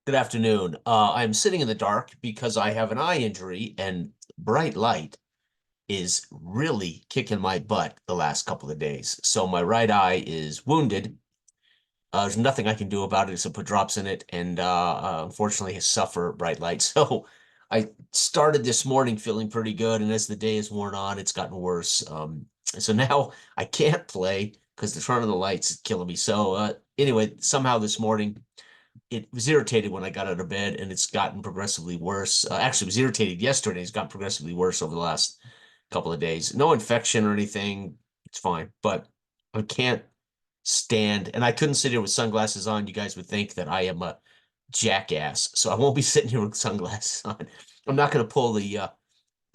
Good afternoon. I'm sitting in the dark because I have an eye injury and bright light is really kicking my butt the last couple of days. So my right eye is wounded. There's nothing I can do about it except put drops in it and unfortunately suffer bright light. So I started this morning feeling pretty good, and as the day has worn on, it's gotten worse. So now I can't play because the front of the lights is killing me. So anyway, somehow this morning it was irritated when I got out of bed, and it's gotten progressively worse. Actually, it was irritated yesterday. It's gotten progressively worse over the last couple of days. No infection or anything. It's fine, but I can't stand, and I couldn't sit here with sunglasses on. You guys would think that I am a jackass, so I won't be sitting here with sunglasses on. I'm not going to pull the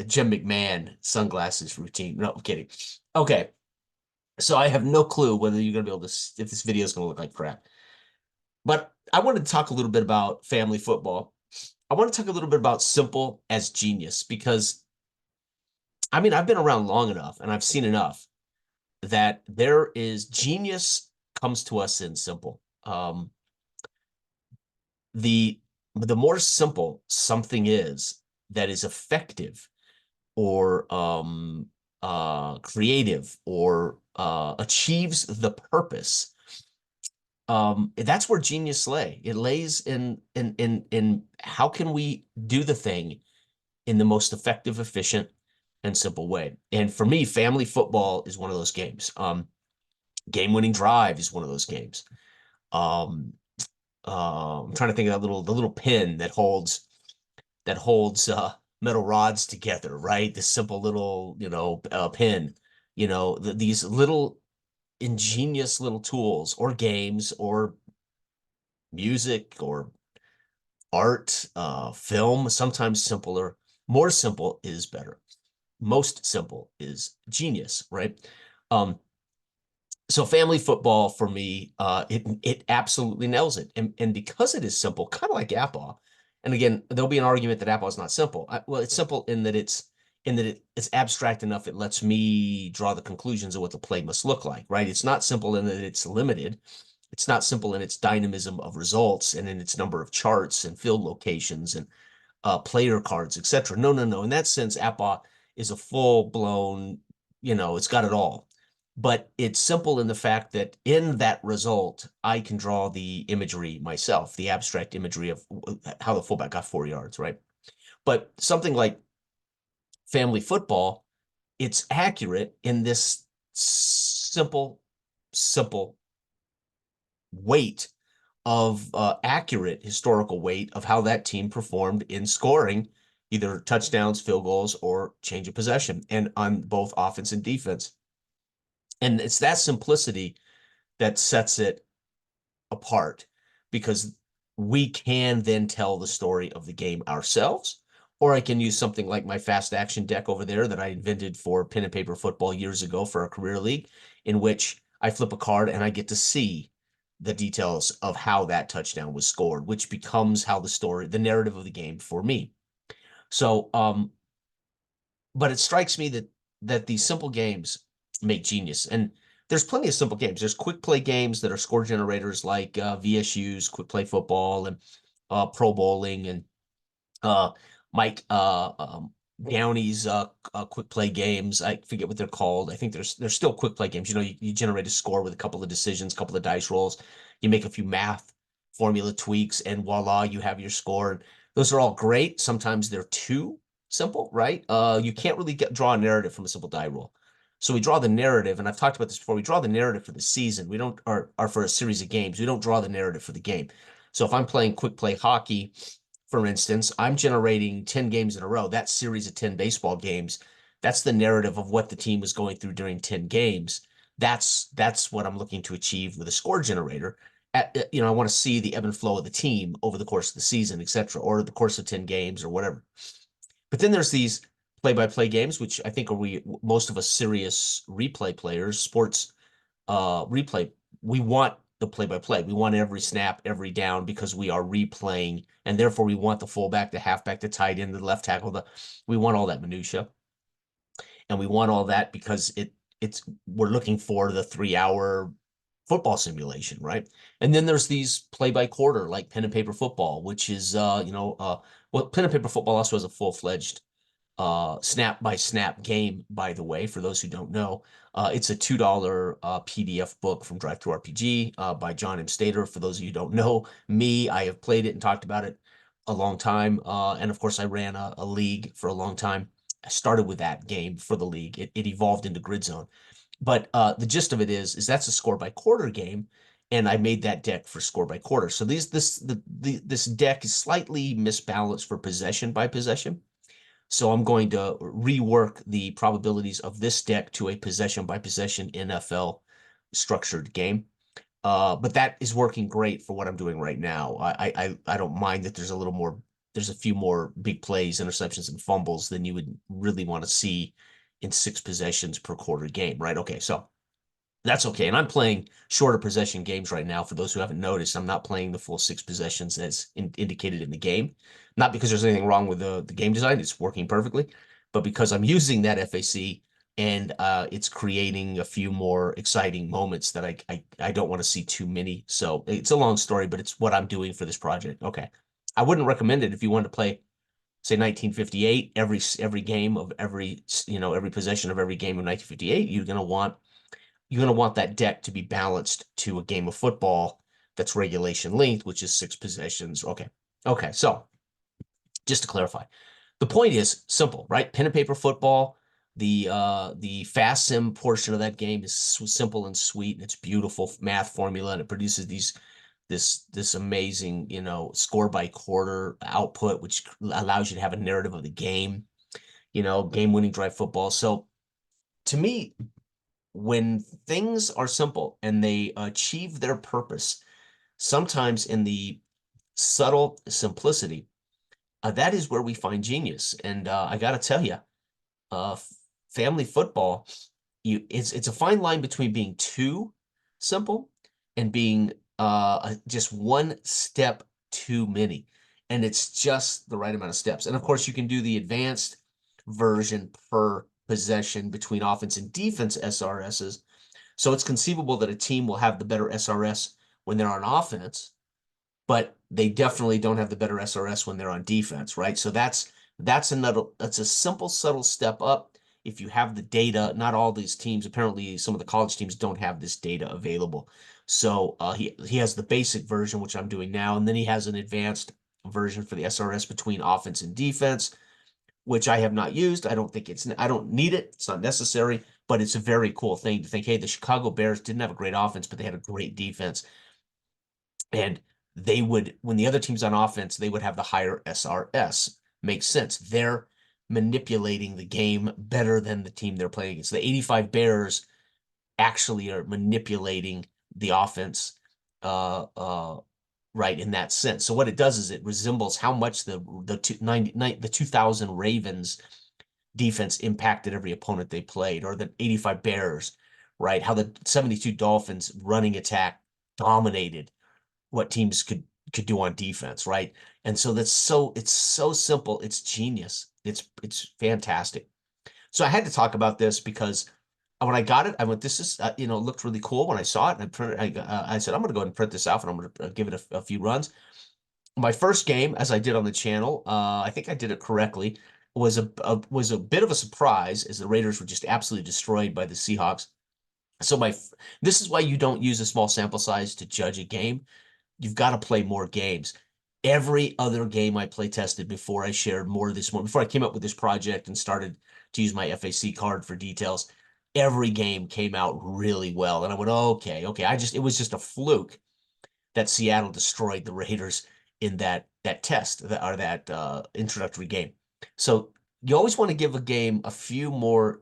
Jim McMahon sunglasses routine. No, I'm kidding. Okay, so I have no clue whether you're going to be able to if this video is going to look like crap. But I want to talk a little bit about family football. I want to talk a little bit about simple as genius because I mean, I've been around long enough and I've seen enough that there is genius comes to us in simple. The the more simple something is that is effective or creative or achieves the purpose, that's where genius lay. It lays in how can we do the thing in the most effective, efficient, and simple way. And for me, family football is one of those games. Game-winning drive is one of those games. Um, I'm trying to think of the little pin that holds metal rods together, right? This simple little pin. These little ingenious little tools or games or music or art, film, sometimes simpler. More simple is better. Most simple is genius, right? Um, so family football for me, it absolutely nails it. And because it is simple, kind of like Apple. And again, there'll be an argument that Apple is not simple. Well, it's simple in that it's abstract enough it lets me draw the conclusions of what the play must look like, right? It's not simple in that it's limited. It's not simple in its dynamism of results and in its number of charts and field locations and player cards, etc. No, no, no. In that sense, Apple is a full-blown, it's got it all. But it's simple in the fact that in that result, I can draw the imagery myself, the abstract imagery of how the fullback got 4 yards, right? But something like family football, it's accurate in this simple weight of accurate historical weight of how that team performed in scoring either touchdowns, field goals, or change of possession, and on both offense and defense. And it's that simplicity that sets it apart because we can then tell the story of the game ourselves. Or I can use something like my fast action deck over there that I invented for pen and paper football years ago for our career league, in which I flip a card and I get to see the details of how that touchdown was scored, which becomes how the narrative of the game for me. So, but it strikes me that these simple games make genius. And there's plenty of simple games. There's quick play games that are score generators like VSU's quick play football and pro bowling and uh, Mike Downey's quick play games. I forget what they're called. I think there's still quick play games. You generate a score with a couple of decisions, a couple of dice rolls. You make a few math formula tweaks, and voila, you have your score. And those are all great. Sometimes they're too simple, right? You can't really draw a narrative from a simple die roll. So we draw the narrative, and I've talked about this before. We draw the narrative for the season. We don't, or for a series of games. We don't draw the narrative for the game. So if I'm playing quick play hockey, for instance, I'm generating 10 games in a row. That series of 10 baseball games, that's the narrative of what the team was going through during 10 games. That's what I'm looking to achieve with a score generator. I want to see the ebb and flow of the team over the course of the season, etc., or the course of 10 games or whatever. But then there's these play-by-play games, which I think are most of us serious replay players, sports replay. We want the play-by-play. We want every snap, every down because we are replaying, and therefore we want the fullback, the halfback, the tight end, the left tackle. We want all that minutia, and we want all that because it's we're looking for the 3 hour football simulation, right? And then there's these play by quarter, like pen and paper football, which is, well, pen and paper football also has a full-fledged snap by snap game, by the way, for those who don't know. It's a $2 PDF book from Drive Through RPG by John M. Stater. For those of you who don't know me, I have played it and talked about it a long time. And of course, I ran a league for a long time. I started with that game for the league. It evolved into Grid Zone. But the gist of it is that's a score by quarter game, and I made that deck for score by quarter. So this deck is slightly misbalanced for possession by possession. So I'm going to rework the probabilities of this deck to a possession by possession NFL structured game. But that is working great for what I'm doing right now. I don't mind that there's a few more big plays, interceptions, and fumbles than you would really want to see in 6 possessions per quarter game, right? Okay, so that's okay. And I'm playing shorter possession games right now. For those who haven't noticed, I'm not playing the full 6 possessions as indicated in the game. Not because there's anything wrong with the game design, it's working perfectly, but because I'm using that FAC and it's creating a few more exciting moments that I don't want to see too many. So it's a long story, but it's what I'm doing for this project. Okay. I wouldn't recommend it if you wanted to play, say, 1958, every game of every possession of every game of 1958. You're going to want that deck to be balanced to a game of football that's regulation length, which is 6 possessions. Okay. Okay. So just to clarify, the point is simple, right? Pen and paper football. The fast sim portion of that game is simple and sweet, and it's beautiful math formula, and it produces this amazing, score by quarter output, which allows you to have a narrative of the game, game winning drive football. So to me, when things are simple and they achieve their purpose, sometimes in the subtle simplicity, that is where we find genius. And I got to tell you, family football, it's a fine line between being too simple and being just one step too many. And it's just the right amount of steps. And of course, you can do the advanced version per possession between offense and defense SRSs. So it's conceivable that a team will have the better SRS when they're on offense, but they definitely don't have the better SRS when they're on defense, right? So that's a simple, subtle step up. If you have the data, not all these teams, apparently some of the college teams don't have this data available. So he has the basic version, which I'm doing now, and then he has an advanced version for the SRS between offense and defense, which I have not used. I don't need it. It's not necessary, but it's a very cool thing to think, hey, the Chicago Bears didn't have a great offense, but they had a great defense. And they would, when the other team's on offense, they would have the higher SRS. Makes sense. They're manipulating the game better than the team they're playing against. The 85 Bears actually are manipulating the offense right in that sense. So what it does is it resembles how much the 2000 Ravens defense impacted every opponent they played, or the 85 Bears, right? How the 72 Dolphins running attack dominated what teams could do on defense, right? And so it's so simple. It's genius. It's fantastic. So I had to talk about this because when I got it, I went, this is, it looked really cool when I saw it. And I said, I'm going to go ahead and print this out and I'm going to give it a few runs. My first game, as I did on the channel, I think I did it correctly, was a bit of a surprise as the Raiders were just absolutely destroyed by the Seahawks. So this is why you don't use a small sample size to judge a game. You've got to play more games. Every other game I play tested before I shared more of this one, before I came up with this project and started to use my FAC card for details, every game came out really well. And I went, okay. It was just a fluke that Seattle destroyed the Raiders in that test or that introductory game. So you always want to give a game a few more.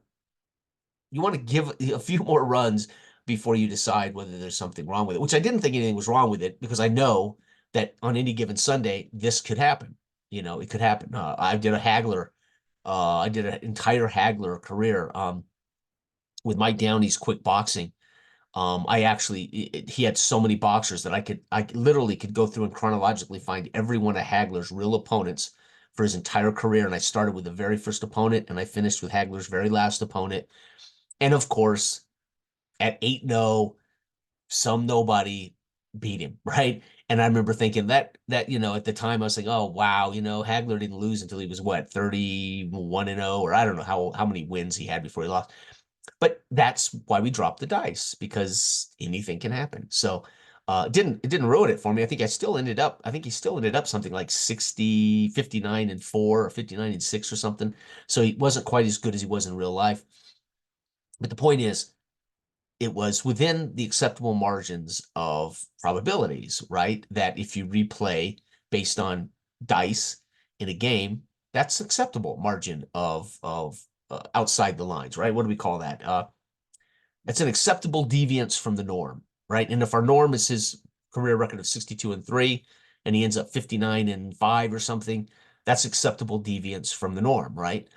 You want to give a few more runs before you decide whether there's something wrong with it, which I didn't think anything was wrong with it because I know that on any given Sunday, this could happen. It could happen. I did a Hagler. I did an entire Hagler career with Mike Downey's quick boxing. He had so many boxers that I literally could go through and chronologically find every one of Hagler's real opponents for his entire career. And I started with the very first opponent and I finished with Hagler's very last opponent. And of course, at 8-0, some nobody beat him, right? And I remember thinking that at the time I was like, oh wow, Hagler didn't lose until he was what, 31-0, or I don't know how many wins he had before he lost. But that's why we dropped the dice, because anything can happen. So it didn't ruin it for me. I think he still ended up something like 60, 59-4 or 59-6 or something. So he wasn't quite as good as he was in real life. But the point is, it was within the acceptable margins of probabilities, right? That if you replay based on dice in a game, that's acceptable margin of outside the lines, right? What do we call that? It's an acceptable deviance from the norm, right? And if our norm is his career record of 62-3, and he ends up 59-5 or something, that's acceptable deviance from the norm, right?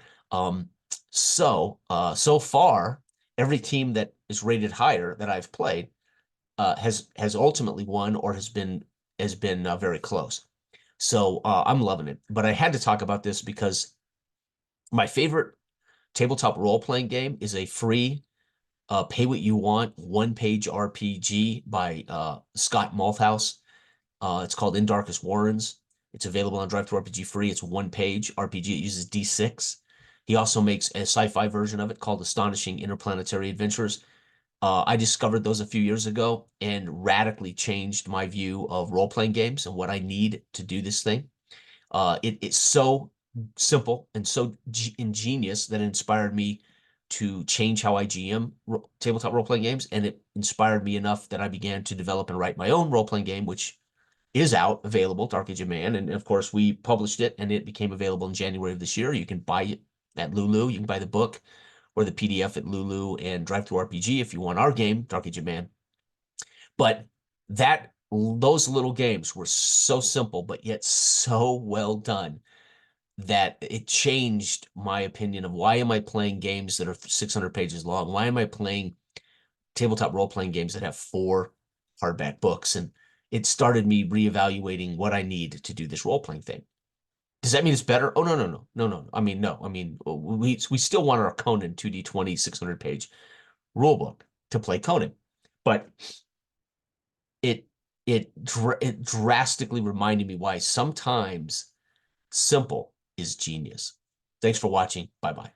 So far, every team that is rated higher that I've played has ultimately won or has been very close. So I'm loving it. But I had to talk about this because my favorite tabletop role-playing game is a free pay what you want one-page RPG by Scott Malthouse. It's called In Darkest Warrens. It's available on DriveThruRPG free. It's one-page RPG. It uses D6. He also makes a sci-fi version of it called Astonishing Interplanetary Adventures. I discovered those a few years ago and radically changed my view of role-playing games and what I need to do this thing. It's so simple and so ingenious that it inspired me to change how I GM tabletop role-playing games, and it inspired me enough that I began to develop and write my own role-playing game, which is out, available, Dark Age of Man, and of course we published it, and it became available in January of this year. You can buy it at Lulu. You can buy the book or the PDF at Lulu and DriveThruRPG if you want our game, Dark Age of Man. But those little games were so simple, but yet so well done that it changed my opinion of why am I playing games that are 600 pages long? Why am I playing tabletop role-playing games that have 4 hardback books? And it started me reevaluating what I need to do this role-playing thing. Does that mean it's better? Oh, no, no, no, no, no. I mean, no. I mean, we still want our Conan 2D20 600-page rule book to play Conan, but it it drastically reminded me why sometimes simple is genius. Thanks for watching. Bye-bye.